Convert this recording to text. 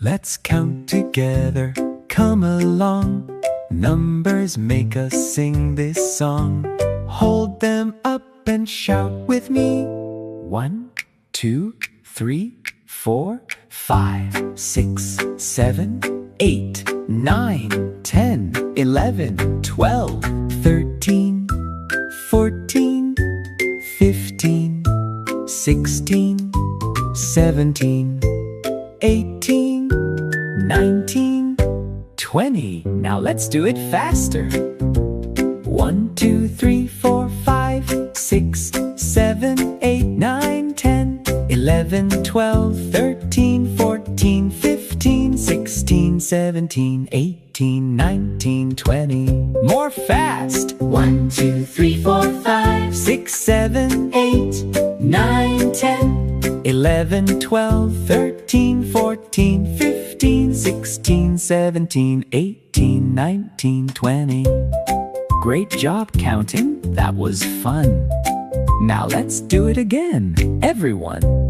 Let's count together, come along. Numbers make us sing this song. Hold them up and shout with me. 1, 2, 3, 4, 5, 6, 7, 8, 9, 10, 11, 12, 13, 14, 15, 16, 17, 18, 19, 20. Now let's do it faster. 1, 2, 3, 4, 5, 6, 7, 8, 9, 10, 11, 12, 13, 14, 15, 16, 17, 18, 19, 20. More fast. 1, 2, 3, 4, 5, 6, 7, 8, 9, 10, 11, 12, 13, 14, 15, 16, 17, 18, 19, 20. Great job counting. That was fun. Now let's do it again. Everyone,